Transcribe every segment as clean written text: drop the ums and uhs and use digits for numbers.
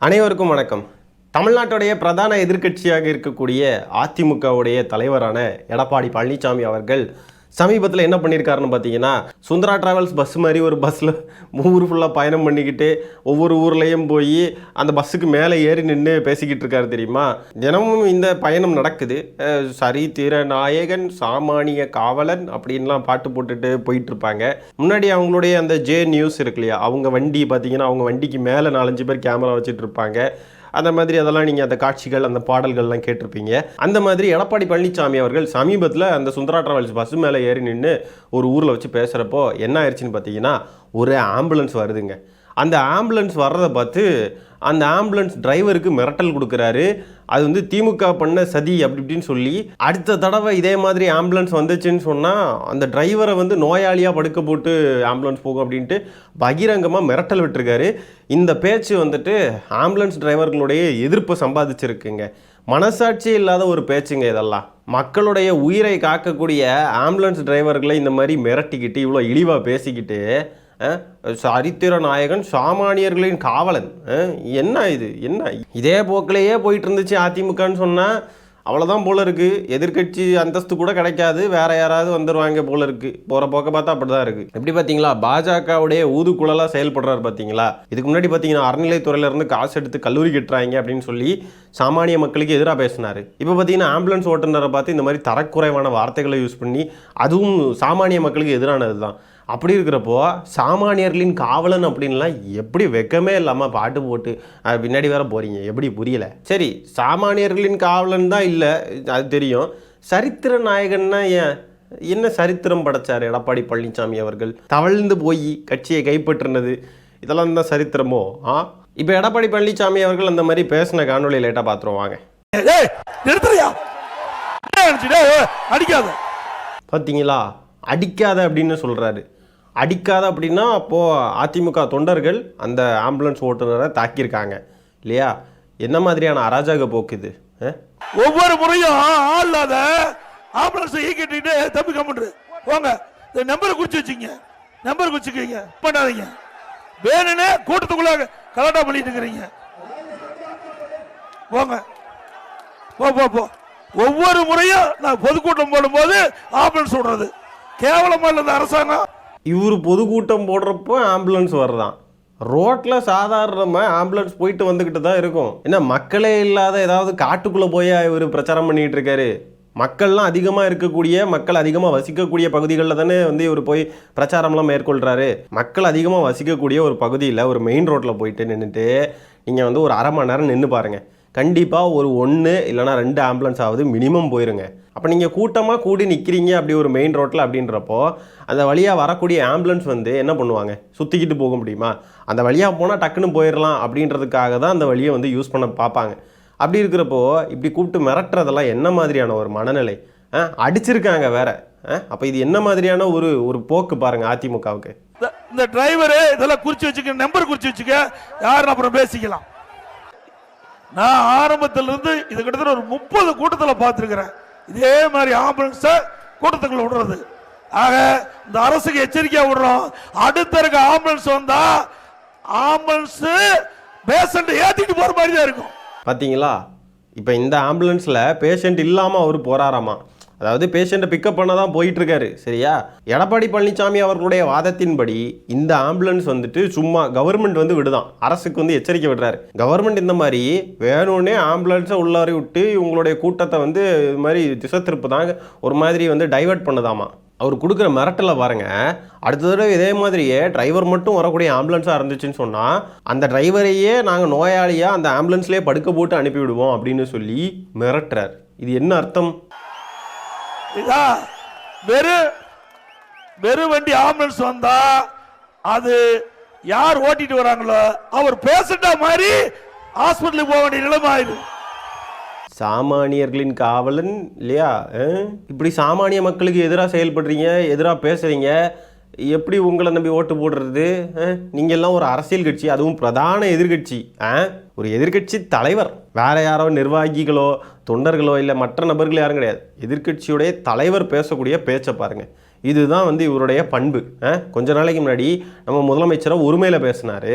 அனைவருக்கும் வணக்கம். தமிழ்நாட்டுடைய பிரதான எதிர்க்கட்சியாக இருக்கக்கூடிய அதிமுகவுடைய தலைவரான எடப்பாடி பழனிசாமி அவர்கள் சமீபத்தில் என்ன பண்ணியிருக்காருன்னு பார்த்தீங்கன்னா, சுந்தரா டிராவல்ஸ் பஸ் மாதிரி ஒரு பஸ்ஸில் ஊர் ஃபுல்லாக பயணம் பண்ணிக்கிட்டு ஒவ்வொரு ஊர்லேயும் போய் அந்த பஸ்ஸுக்கு மேலே ஏறி நின்று பேசிக்கிட்டு இருக்காரு தெரியுமா. தினமும் இந்த பயணம் நடக்குது. சரித்திர நாயகன், சாமானிய காவலன் அப்படின்லாம் பாட்டு போட்டுட்டு போயிட்டுருப்பாங்க. முன்னாடி அவங்களுடைய அந்த ஜே நியூஸ் இருக்கு இல்லையா, அவங்க வண்டி பார்த்தீங்கன்னா அவங்க வண்டிக்கு மேலே 4-5 பேர் கேமரா வச்சுட்டு இருப்பாங்க. அந்த மாதிரி அதெல்லாம் நீங்கள் அந்த காட்சிகள் அந்த பாடல்கள்லாம் கேட்டிருப்பீங்க. அந்த மாதிரி எடப்பாடி பழனிசாமி அவர்கள் சமீபத்தில் அந்த சுந்தரா டிராவல்ஸ் பஸ் மேலே ஏறி நின்று ஒரு ஊரில் வச்சு பேசுகிறப்போ என்ன ஆயிடுச்சுன்னு பார்த்தீங்கன்னா, ஒரு ஆம்புலன்ஸ் வருதுங்க. அந்த ஆம்புலன்ஸ் வர்றதை பார்த்து அந்த ஆம்புலன்ஸ் டிரைவருக்கு மிரட்டல் கொடுக்குறாரு. அது வந்து திமுக பண்ண சதி அப்படி இப்படின்னு சொல்லி, அடுத்த தடவை இதே மாதிரி ஆம்புலன்ஸ் வந்துச்சுன்னு சொன்னால் அந்த டிரைவரை வந்து நோயாளியாக படுக்க போட்டு ஆம்புலன்ஸ் போகும் அப்படின்ட்டு பகிரங்கமாக மிரட்டல் விட்டுருக்காரு. இந்த பேச்சு வந்துட்டு ஆம்புலன்ஸ் டிரைவர்களுடைய எதிர்ப்பை சம்பாதிச்சிருக்குங்க. மனசாட்சி இல்லாத ஒரு பேச்சுங்க இதெல்லாம். மக்களுடைய உயிரை காக்கக்கூடிய ஆம்புலன்ஸ் டிரைவர்களை இந்த மாதிரி மிரட்டிக்கிட்டு இவ்வளோ இழிவாக பேசிக்கிட்டு, சரித்திர நாயகன், சாமானியர்களின் காவலன், என்ன இது, என்ன இதே போக்கிலேயே போயிட்டு இருந்துச்சு அதிமுகன்னு சொன்னால் அவ்வளோதான் போல இருக்குது. எதிர்கட்சி அந்தஸ்து கூட கிடைக்காது, வேற யாராவது வந்துடுவாங்க போல இருக்குது. போகிற போக்க பார்த்தா அப்படி தான் இருக்குது. எப்படி பார்த்தீங்களா, பாஜகவுடைய ஊதுக்குழலாக செயல்படுறாரு பார்த்தீங்களா. இதுக்கு முன்னாடி பார்த்தீங்கன்னா அறநிலைத்துறையிலேருந்து காசு எடுத்து கல்லூரி கட்டுறாங்க அப்படின்னு சொல்லி சாமானிய மக்களுக்கு எதிராக பேசினார். இப்போ பார்த்தீங்கன்னா ஆம்புலன்ஸ் ஓட்டுநரை பார்த்து இந்த மாதிரி தரக்குறைவான வார்த்தைகளை யூஸ் பண்ணி, அதுவும் சாமானிய மக்களுக்கு எதிரானது தான். அப்படி இருக்கிறப்போ சாமானியர்களின் காவலன் அப்படின்லாம் எப்படி வெக்கமே இல்லாமல் பாட்டு போட்டு பின்னாடி வேற போகிறீங்க, எப்படி புரியலை. சரி, சாமானியர்களின் காவலன் தான் இல்லை, அது தெரியும். சரித்திர நாயகன்னா என்ன சரித்திரம் படைச்சார் எடப்பாடி பழனிசாமி அவர்கள்? தவழ்ந்து போய் கட்சியை கைப்பற்றினது இதெல்லாம் தான் சரித்திரமோ? இப்போ எடப்பாடி பழனிசாமி அவர்கள் அந்த மாதிரி பேசின காணொலி லேட்டாக பார்த்துருவாங்க. பார்த்தீங்களா, அடிக்காத அப்படின்னு சொல்கிறாரு. அடிக்காத அப்படின்னா அப்போது அதிமுக தொண்டர்கள் அந்த ஆம்புலன்ஸ் ஓட்டுநரை தாக்கியிருக்காங்க இல்லையா? என்ன மாதிரியான அராஜக போக்குது? ஒவ்வொரு முறையும் ஆளாத ஆம்புலன்ஸ் ஈக்கிட்டு தம்பி கம்முன்று போங்க, நம்பரை குறிச்சு வச்சுங்க, நம்பர் குறிச்சுக்கீங்க, பண்ணாதீங்க. வேணுன்னு கூட்டத்துக்குள்ள கலாட்டா பண்ணிட்டு இருக்கிறீங்க. போங்க, போ போ போ. ஒவ்வொரு முறையும் நான் பொதுக்கூட்டம் போடும்போது ஆம்புலன்ஸ் விடுறது கேவலமா இல்ல இந்த அரசாங்கம். இவர் பொதுக்கூட்டம் போடுறப்போ ஆம்புலன்ஸ் வர்றதான். ரோட்டில் சாதாரணமாக ஆம்புலன்ஸ் போயிட்டு வந்துக்கிட்டு தான் இருக்கும். ஏன்னா மக்களே இல்லாத ஏதாவது காட்டுக்குள்ளே போய் இவர் பிரச்சாரம் பண்ணிகிட்டு இருக்காரு. மக்கள்லாம் அதிகமாக இருக்கக்கூடிய, மக்கள் அதிகமாக வசிக்கக்கூடிய பகுதிகளில் தானே வந்து இவர் போய் பிரச்சாரம்லாம் மேற்கொள்கிறாரு. மக்கள் அதிகமாக வசிக்கக்கூடிய ஒரு பகுதியில் ஒரு மெயின் ரோட்டில் போயிட்டு நின்றுட்டு நீங்கள் வந்து ஒரு 1/2 மணி நேரம் நின்று பாருங்கள். கண்டிப்பாக ஒரு 1 இல்லைனா 2 ஆம்புலன்ஸ் ஆகுது மினிமம் போயிருங்க. அப்போ நீங்கள் கூட்டமாக கூடி நிற்கிறீங்க அப்படி ஒரு மெயின் ரோட்டில் அப்படின்றப்போ அந்த வழியாக வரக்கூடிய ஆம்புலன்ஸ் வந்து என்ன பண்ணுவாங்க, சுற்றிக்கிட்டு போக முடியுமா? அந்த வழியாக போனால் டக்குன்னு போயிடலாம் அப்படின்றதுக்காக தான் அந்த வழியை வந்து யூஸ் பண்ண பார்ப்பாங்க. அப்படி இருக்கிறப்போ இப்படி கூப்பிட்டு மிரட்டுறதெல்லாம் என்ன மாதிரியான ஒரு மனநிலை? அடிச்சிருக்காங்க வேற. அப்போ இது என்ன மாதிரியான ஒரு போக்கு பாருங்கள் அதிமுகவுக்கு. இந்த டிரைவரு இதெல்லாம் குறித்து வச்சுக்க, நம்பர் குறித்து வச்சுக்க, யாருன்னு அப்புறம் பேசிக்கலாம். நான் ஆரம்பத்தில் இருந்து இது கிட்டத்தட்ட ஒரு 30 கூட்டத்தில் பார்த்துருக்கிறேன். இதே மாதிரி ஆம்புலன்ஸ கூட்டத்துக்குள்ள விடுறது. ஆக இந்த அரசுக்கு எச்சரிக்கையா விடுறோம். அடுத்த இருக்க ஆம்புலன்ஸ் வந்தா ஆம்புலன்ஸ் பேஷண்ட் ஏத்திட்டு போற மாதிரி தான் இருக்கும். பார்த்தீங்களா, இப்போ இந்த ஆம்புலன்ஸில் பேஷண்ட் இல்லாமல் அவர் போறாராமா. அதாவது பேஷண்ட்டை பிக்கப் பண்ண தான் போயிட்டுருக்காரு. சரியா? எடப்பாடி பழனிசாமி அவர்களுடைய வாதத்தின்படி இந்த ஆம்புலன்ஸ் வந்துட்டு சும்மா கவர்மெண்ட் வந்து விடுதான், அரசுக்கு வந்து எச்சரிக்கை விடுறாரு. கவர்மெண்ட் இந்த மாதிரி வேணும்னே ஆம்புலன்ஸை உள்ளாரி விட்டு இவங்களுடைய கூட்டத்தை வந்து இது மாதிரி திசை திருப்பு தான், ஒரு மாதிரி வந்து டைவெர்ட் பண்ணுதாமா. அவர் கொடுக்குற மிரட்டலை பாருங்க. அடுத்த தடவை இதே மாதிரியே டிரைவர் மட்டும் வரக்கூடிய ஆம்புலன்ஸாக இருந்துச்சுன்னு சொன்னால் அந்த டிரைவரையே நாங்கள் நோயாளியாக அந்த ஆம்புலன்ஸ்லேயே படுக்க போட்டு அனுப்பிவிடுவோம் அப்படின்னு சொல்லி மிரட்டுறார். இது என்ன அர்த்தம்? வெறும் வண்டி ஆம்புலன்ஸ் வந்தா அது யார் ஓட்டிட்டு வராங்களோ அவர் பேஷண்டா மாதிரி ஹாஸ்பிட்டலுக்கு போக வேண்டிய நிலைமை ஆயிடும். சாமானியர்களின் காவலன் இல்லையா? இப்படி சாமானிய மக்களுக்கு எதிராக செயல்படுறீங்க, எதிராக பேசுறீங்க. எப்படி உங்களை நம்பி ஓட்டு போடுறது? நீங்கள் எல்லாம் ஒரு அரசியல் கட்சி, அதுவும் பிரதான எதிர்கட்சி. ஒரு எதிர்கட்சி தலைவர், வேற யாரோ நிர்வாகிகளோ தொண்டர்களோ இல்லை மற்ற நபர்கள் யாரும் கிடையாது. எதிர்கட்சியுடைய தலைவர் பேசக்கூடிய பேச்சை பாருங்கள். இதுதான் வந்து இவருடைய பண்பு. கொஞ்ச நாளைக்கு முன்னாடி நம்ம முதலமைச்சரை ஒருமையில் பேசினார்.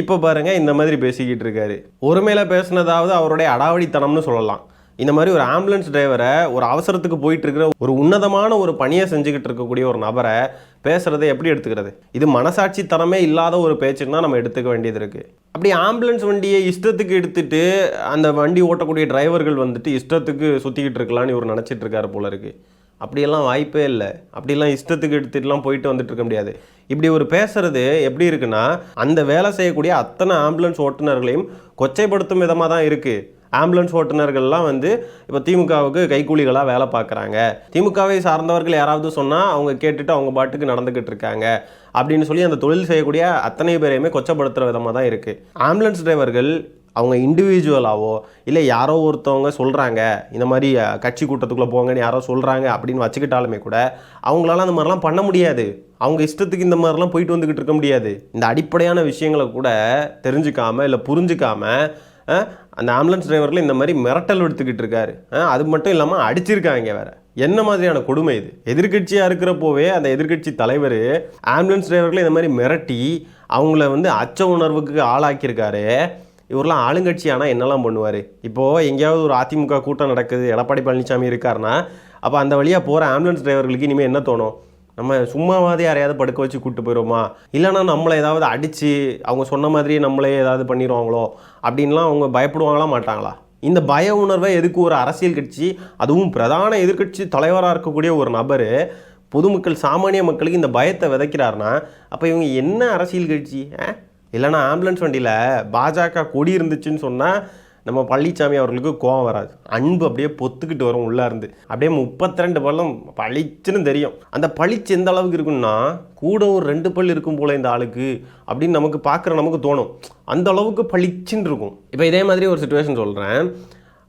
இப்போ பாருங்க இந்த மாதிரி பேசிக்கிட்டு இருக்காரு. ஒருமையில பேசுனதாவது அவருடைய அடாவடித்தனம்னு சொல்லலாம். இந்த மாதிரி ஒரு ஆம்புலன்ஸ் டிரைவரை, ஒரு அவசரத்துக்கு போயிட்டு இருக்கிற ஒரு உன்னதமான ஒரு பணியை செஞ்சுக்கிட்டு இருக்கக்கூடிய ஒரு நபரை பேசுறதை எப்படி எடுத்துக்கிறது? இது மனசாட்சி தரமே இல்லாத ஒரு பேச்சுன்னா நம்ம எடுத்துக்க வேண்டியது இருக்கு. அப்படி ஆம்புலன்ஸ் வண்டியை இஷ்டத்துக்கு எடுத்துட்டு அந்த வண்டி ஓட்டக்கூடிய டிரைவர்கள் வந்துட்டு இஷ்டத்துக்கு சுற்றிக்கிட்டு இருக்கலான்னு இவர் நினச்சிட்டு இருக்காரு போல இருக்கு. அப்படியெல்லாம் வாய்ப்பே இல்லை. அப்படிலாம் இஷ்டத்துக்கு எடுத்துட்டுலாம் போயிட்டு வந்துட்டு இருக்க முடியாது. இப்படி ஒரு பேசுறது எப்படி இருக்குன்னா, அந்த வேலை செய்யக்கூடிய அத்தனை ஆம்புலன்ஸ் ஓட்டுநர்களையும் கொச்சைப்படுத்தும் விதமாக தான் இருக்குது. ஆம்புலன்ஸ் ஓட்டுநர்கள்லாம் வந்து இப்போ திமுகவுக்கு கைக்கூலிகளாக வேலை பார்க்குறாங்க, திமுகவை சார்ந்தவர்கள் யாராவது சொன்னால் அவங்க கேட்டுட்டு அவங்க பாட்டுக்கு நடந்துக்கிட்டு இருக்காங்க அப்படின்னு சொல்லி அந்த தொழில் செய்யக்கூடிய அத்தனை பேரையுமே கொச்சப்படுத்துகிற விதமாக தான் இருக்குது. ஆம்புலன்ஸ் டிரைவர்கள் அவங்க இண்டிவிஜுவலாவோ இல்லை யாரோ ஒருத்தவங்க சொல்கிறாங்க இந்த மாதிரி கட்சி கூட்டத்துக்குள்ளே போங்கன்னு யாரோ சொல்கிறாங்க அப்படின்னு வச்சுக்கிட்டாலுமே கூட அவங்களால அந்த மாதிரிலாம் பண்ண முடியாது. அவங்க இஷ்டத்துக்கு இந்த மாதிரிலாம் போயிட்டு வந்துக்கிட்டு இருக்க முடியாது. இந்த அடிப்படையான விஷயங்களை கூட தெரிஞ்சுக்காமல் இல்லை புரிஞ்சுக்காமல் அந்த ஆம்புலன்ஸ் டிரைவரில் இந்த மாதிரி மிரட்டல் எடுத்துக்கிட்டு இருக்காரு. அது மட்டும் இல்லாமல் அடிச்சிருக்காங்க வேற. என்ன மாதிரியான கொடுமை இது? எதிர்கட்சியாக இருக்கிறப்போவே அந்த எதிர்கட்சி தலைவர் ஆம்புலன்ஸ் டிரைவர்களை இந்த மாதிரி மிரட்டி அவங்கள வந்து அச்ச உணர்வுக்கு ஆளாக்கியிருக்காரு. இவரெலாம் ஆளுங்கட்சி ஆனால் என்னெல்லாம் பண்ணுவார்? இப்போது எங்கேயாவது ஒரு அதிமுக கூட்டம் நடக்குது, எடப்பாடி பழனிசாமி இருக்காருன்னா அப்போ அந்த வழியாக போகிற ஆம்புலன்ஸ் டிரைவர்களுக்கு இனிமேல் என்ன தோணும்? நம்ம சும்மாவாதே யாரையாவது படுக்க வச்சு கூப்பிட்டு போயிடுவோமா, இல்லைனா நம்மளை ஏதாவது அடித்து அவங்க சொன்ன மாதிரியே நம்மளே ஏதாவது பண்ணிடுவாங்களோ அப்படின்லாம் அவங்க பயப்படுவாங்களா மாட்டாங்களா? இந்த பய உணர்வை எதுக்கு ஒரு அரசியல் கட்சி, அதுவும் பிரதான எதிர்கட்சி தலைவராக இருக்கக்கூடிய ஒரு நபர் பொதுமக்கள் சாமானிய மக்களுக்கு இந்த பயத்தை விதைக்கிறாருன்னா அப்போ இவங்க என்ன அரசியல் கட்சி? இல்லைனா ஆம்புலன்ஸ் வண்டியில் பாஜக கொடி இருந்துச்சுன்னு சொன்னால் நம்ம பழனிசாமி அவர்களுக்கு கோவம் வராது, அன்பு அப்படியே பொத்துக்கிட்டு வரும் உள்ளே இருந்து. அப்படியே 32 பல்லம் பளிச்சுன்னு தெரியும். அந்த பளிச்சு எந்த அளவுக்கு இருக்குன்னா கூட ஒரு 2 பல் இருக்கும் போல இந்த ஆளுக்கு அப்படின்னு நமக்கு பார்க்குற நமக்கு தோணும். அந்த அளவுக்கு பளிச்சுன்னு இருக்கும். இப்போ இதே மாதிரி ஒரு சிச்சுவேஷன் சொல்கிறேன்.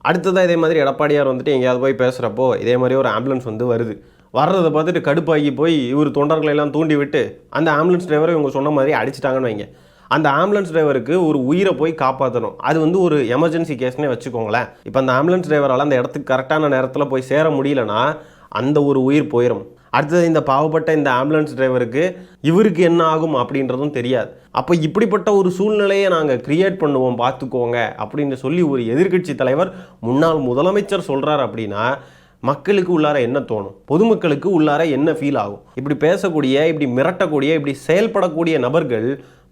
அடுத்ததாக இதே மாதிரி எடப்பாடியார் வந்துட்டு எங்கேயாவது போய் பேசுகிறப்போ இதே மாதிரி ஒரு ஆம்புலன்ஸ் வந்து வருது. வர்றதை பார்த்துட்டு கடுப்பாகி போய் இவர் தொண்டர்களெல்லாம் தூண்டி விட்டு அந்த ஆம்புலன்ஸ் டிரைவரை இவங்க சொன்ன மாதிரி அடிச்சிட்டாங்கன்னு வைங்க. அந்த ஆம்புலன்ஸ் டிரைவருக்கு ஒரு உயிரை போய் காப்பாற்றணும். அது வந்து ஒரு எமர்ஜென்சி கேஸ்னே வச்சுக்கோங்களேன். இப்போ அந்த ஆம்புலன்ஸ் டிரைவரால் அந்த இடத்துக்கு கரெக்டான நேரத்தில் போய் சேர முடியலன்னா அந்த ஒரு உயிர் போயிடும். அடுத்தது இந்த பாவப்பட்ட இந்த ஆம்புலன்ஸ் டிரைவருக்கு இவருக்கு என்ன ஆகும் அப்படின்றதும் தெரியாது. அப்போ இப்படிப்பட்ட ஒரு சூழ்நிலையை நாங்கள் கிரியேட் பண்ணுவோம் பார்த்துக்கோங்க அப்படின்னு சொல்லி ஒரு எதிர்கட்சி தலைவர், முன்னாள் முதலமைச்சர் சொல்கிறார் அப்படின்னா மக்களுக்கு உள்ளார என்ன தோணும்? பொதுமக்களுக்கு உள்ளார என்ன ஃபீல் ஆகும்? இப்படி பேசக்கூடிய, இப்படி மிரட்டக்கூடிய, இப்படி செயல்படக்கூடிய நபர்கள்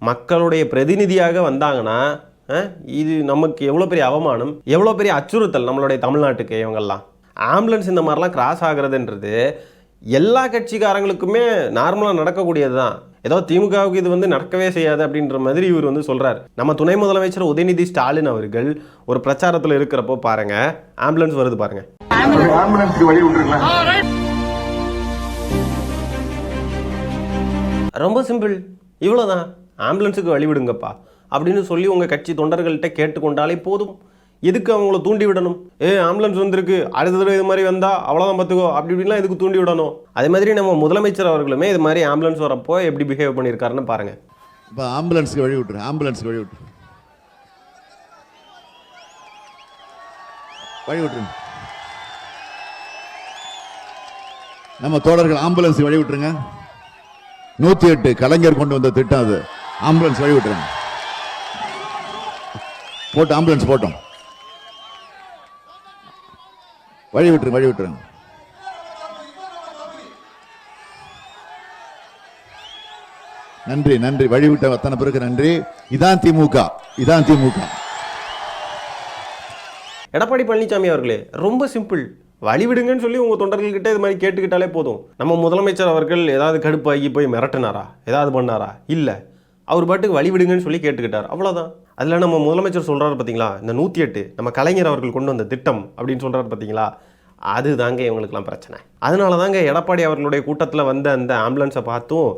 மக்களுடைய பிரதிநிதியாக வந்தாங்கன்னா இது நமக்கு எவ்வளோ பெரிய அவமானம், எவ்வளோ பெரிய அச்சுறுத்தல் நம்மளுடைய தமிழ்நாட்டுக்கு. இவங்கெல்லாம் ஆம்புலன்ஸ் இந்த மாதிரிலாம் கிராஸ் ஆகுறதுன்றது எல்லா கட்சிக்காரங்களுக்குமே நார்மலாக நடக்கக்கூடியது தான். ஏதோ திமுகவுக்கு இது வந்து நடக்கவே செய்யாது அப்படின்ற மாதிரி இவர் வந்து சொல்கிறார். நம்ம துணை முதலமைச்சர் உதயநிதி ஸ்டாலின் அவர்கள் ஒரு பிரச்சாரத்தில் இருக்கிறப்போ பாருங்க, ஆம்புலன்ஸ் வருது பாருங்க. ரொம்ப சிம்பிள், இவ்வளோதான். ஆம்புலன்ஸுக்கு வழி விடுங்கப்பா அப்படின்னு சொல்லி உங்கள் கட்சி தொண்டர்கள்ட்ட கேட்டுக்கொண்டாலே போதும். எதுக்கு அவங்கள தூண்டி விடணும்? ஆம்புலன்ஸ் வந்திருக்கு, அடுத்த தடவை இது மாதிரி வந்தால் அவ்வளோதான் பார்த்துக்கோ அப்படி இப்படின்லாம் எதுக்கு தூண்டி விடணும்? அதே மாதிரி நம்ம முதலமைச்சர் அவர்களுமே இது மாதிரி ஆம்புலன்ஸ் வரப்போ எப்படி பிஹேவ் பண்ணியிருக்காருன்னு பாருங்கள். இப்போ ஆம்புலன்ஸுக்கு வழி விட்டுரு, ஆம்புலன்ஸுக்கு வழி விட்டுரு, வழி விட்டுருங்க. நம்ம தோழர்கள் ஆம்புலன்ஸுக்கு வழி விட்டுருங்க. 108 கலைஞர் கொண்டு வந்த திட்டம் அது. ஆம்புலன்ஸ் வழி விட்டுருங்க. போட்டு ஆம்புலன்ஸ் போட்டோம், வழி விட்டுருங்க, வழி விட்டுருங்க. நன்றி, நன்றி. வழிவிட்ட அத்தனை பேருக்கு நன்றி. இதான் திமுக, இதான் திமுக. எடப்பாடி பழனிசாமி அவர்களே ரொம்ப சிம்பிள், வழி விடுங்கன்னு சொல்லி உங்கள் தொண்டர்கள்கிட்ட இது மாதிரி கேட்டுக்கிட்டாலே போதும். நம்ம முதலமைச்சர் அவர்கள் ஏதாவது கடுப்பாகி போய் மிரட்டினாரா, ஏதாவது பண்ணாரா? இல்லை, அவர் பாட்டுக்கு வழி விடுங்கன்னு சொல்லி கேட்டுக்கிட்டார், அவ்வளோதான். அதில் நம்ம முதலமைச்சர் சொல்கிறாரு பார்த்தீங்களா, இந்த 108 நம்ம கலைஞர் அவர்கள் கொண்டு வந்த திட்டம் அப்படின்னு சொல்கிறாரு பார்த்தீங்களா, அது தாங்க இவங்களுக்குலாம் பிரச்சனை. அதனால தாங்க எடப்பாடி அவர்களுடைய கூட்டத்தில் வந்த அந்த ஆம்புலன்ஸை பார்த்தும்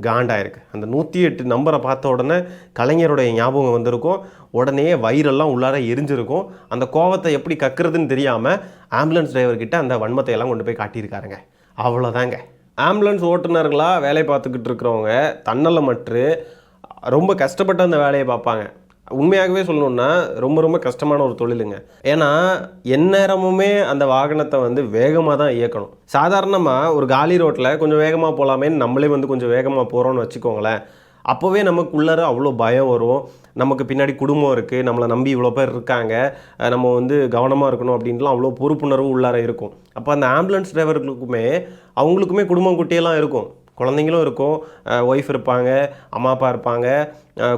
காண்டாயிருக்கு. அந்த 108 நம்பரை பார்த்த உடனே கலைஞருடைய ஞாபகம் வந்திருக்கும், உடனே வயிறெல்லாம் உள்ளார எரிஞ்சிருக்கும். அந்த கோவத்தை எப்படி கக்குறதுன்னு தெரியாமல் ஆம்புலன்ஸ் டிரைவர்கிட்ட அந்த வன்மத்தை எல்லாம் கொண்டு போய் காட்டியிருக்காருங்க. அவ்வளோதாங்க. ஆம்புலன்ஸ் ஓட்டுநர்களாக வேலை பார்த்துக்கிட்டு இருக்கிறவங்க தன்னலமற்று ரொம்ப கஷ்டப்பட்டு அந்த வேலையை பார்ப்பாங்க. உண்மையாகவே சொல்லணுன்னா ரொம்ப ரொம்ப கஷ்டமான ஒரு தொழிலுங்க. ஏன்னா எந்நேரமுமே அந்த வாகனத்தை வந்து வேகமாக தான் இயக்கணும். சாதாரணமாக ஒரு காலி ரோட்டில் கொஞ்சம் வேகமாக போகலாமேன்னு நம்மளே வந்து கொஞ்சம் வேகமாக போகிறோன்னு வச்சுக்கோங்களேன். அப்போவே நமக்குள்ளார அவ்வளோ பயம் வரும். நமக்கு பின்னாடி குடும்பம் இருக்குது, நம்மளை நம்பி இவ்வளோ பேர் இருக்காங்க, நம்ம வந்து கவனமாக இருக்கணும் அப்படின்லாம் அவ்வளோ பொறுப்புணர்வு உள்ளார இருக்கும். அப்போ அந்த ஆம்புலன்ஸ் டிரைவர்களுக்குமே அவங்களுக்குமே குடும்பம் குட்டியெல்லாம் இருக்கும், குழந்தைங்களும் இருக்கும், ஒய்ஃப் இருப்பாங்க, அம்மா அப்பா இருப்பாங்க,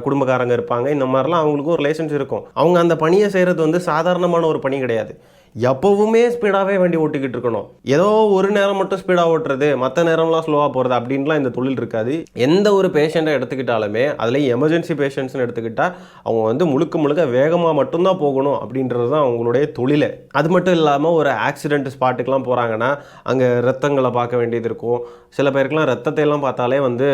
குடும்பக்காரங்க இருப்பாங்க. இந்த மாதிரிலாம் அவங்களுக்கும் ஒரு ரிலேஷன்ஸ் இருக்கும். அவங்க அந்த பணியை செய்கிறது வந்து சாதாரணமான ஒரு பணி கிடையாது. எப்போவுமே ஸ்பீடாகவே வண்டி ஓட்டிக்கிட்டு இருக்கணும். ஏதோ ஒரு நேரம் மட்டும் ஸ்பீடாக ஓட்டுறது, மற்ற நேரம்லாம் ஸ்லோவாக போகிறது அப்படின்லாம் இந்த தொழில் இருக்காது. எந்த ஒரு பேஷண்ட்டை எடுத்துக்கிட்டாலுமே, அதுலேயும் எமர்ஜென்சி பேஷண்ட்ஸ்னு எடுத்துக்கிட்டால் அவங்க வந்து முழுக்க வேகமாக மட்டும்தான் போகணும் அப்படின்றது தான் அவங்களுடைய தொழிலே. அது மட்டும் இல்லாமல் ஒரு ஆக்சிடென்ட் ஸ்பாட்டுக்கெலாம் போகிறாங்கன்னா அங்கே ரத்தங்களை பார்க்க வேண்டியது இருக்கும். சில பேருக்குலாம் ரத்தத்தை எல்லாம் பார்த்தாலே வந்து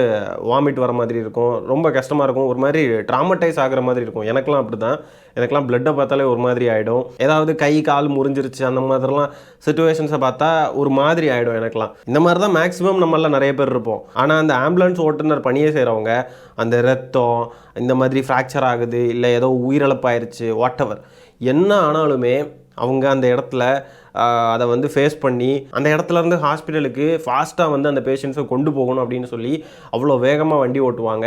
வாமிட் வர மாதிரி இருக்கும், ரொம்ப கஷ்டமாக இருக்கும், ஒரு மாதிரி ட்ராமடைஸ் ஆகிற மாதிரி இருக்கும். எனக்கெலாம் அப்படி தான். எனக்கெலாம் பிளட்டை பார்த்தாலே ஒரு மாதிரி ஆகிடும். ஏதாவது கை கால் முறிஞ்சிருச்சு அந்த மாதிரிலாம் சுச்சுவேஷன்ஸை பார்த்தா ஒரு மாதிரி ஆகிடும் எனக்கெலாம். இந்த மாதிரி தான் மேக்ஸிமம் நம்மளாம் நிறைய பேர் இருப்போம். ஆனால் அந்த ஆம்புலன்ஸ் ஓட்டுநர் பணியை செய்கிறவங்க அந்த ரத்தம் இந்த மாதிரி ஃப்ராக்சர் ஆகுது, இல்லை ஏதோ உயிரிழப்பாயிருச்சு, வாட் எவர் என்ன ஆனாலுமே அவங்க அந்த இடத்துல அதை வந்து ஃபேஸ் பண்ணி அந்த இடத்துலேருந்து ஹாஸ்பிட்டலுக்கு ஃபாஸ்ட்டாக வந்து அந்த பேஷண்ட்ஸை கொண்டு போகணும் அப்படின்னு சொல்லி அவ்வளோ வேகமாக வண்டி ஓட்டுவாங்க.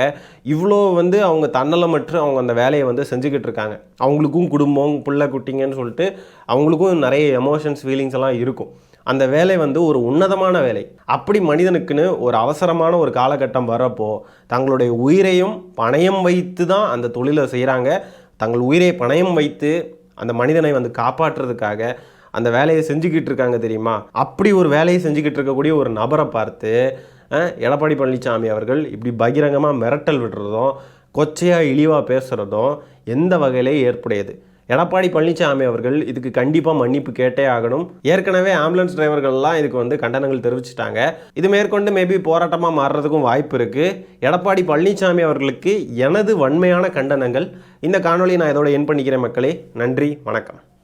இவ்வளோ வந்து அவங்க தன்னலமற்று அவங்க அந்த வேலையை வந்து செஞ்சுக்கிட்டு இருக்காங்க. அவங்களுக்கும் குடும்பம் பிள்ளை குட்டிங்கன்னு சொல்லிட்டு அவங்களுக்கும் நிறைய எமோஷன்ஸ் ஃபீலிங்ஸ் எல்லாம் இருக்கும். அந்த வேலை வந்து ஒரு உன்னதமான வேலை. அப்படி மனிதனுக்குன்னு ஒரு அவசரமான ஒரு காலகட்டம் வர்றப்போ தங்களுடைய உயிரையும் பணயம் வைத்து தான் அந்த தொழிலை செய்கிறாங்க. தங்கள் உயிரை பணயம் வைத்து அந்த மனிதனை வந்து காப்பாற்றுறதுக்காக அந்த வேலையை செஞ்சுக்கிட்டு இருக்காங்க தெரியுமா. அப்படி ஒரு வேலையை செஞ்சுக்கிட்டு இருக்கக்கூடிய ஒரு நபரை பார்த்து எடப்பாடி பழனிசாமி அவர்கள் இப்படி பகிரங்கமாக மிரட்டல் விடுறதும் கொச்சையாக இழிவாக பேசுகிறதும் எந்த வகையிலே ஏற்புடையது. எடப்பாடி பழனிசாமி அவர்கள் இதுக்கு கண்டிப்பாக மன்னிப்பு கேட்டே ஆகணும். ஏற்கனவே ஆம்புலன்ஸ் டிரைவர்கள்லாம் இதுக்கு வந்து கண்டனங்கள் தெரிவிச்சிட்டாங்க. இது மேற்கொண்டு மேபி போராட்டமாக மாறுறதுக்கும் வாய்ப்பு இருக்குது. எடப்பாடி பழனிசாமி அவர்களுக்கு எனது வன்மையான கண்டனங்கள். இந்த காணொலியை நான் இதோட என் பண்ணிக்கிறேன் மக்களே. நன்றி, வணக்கம்.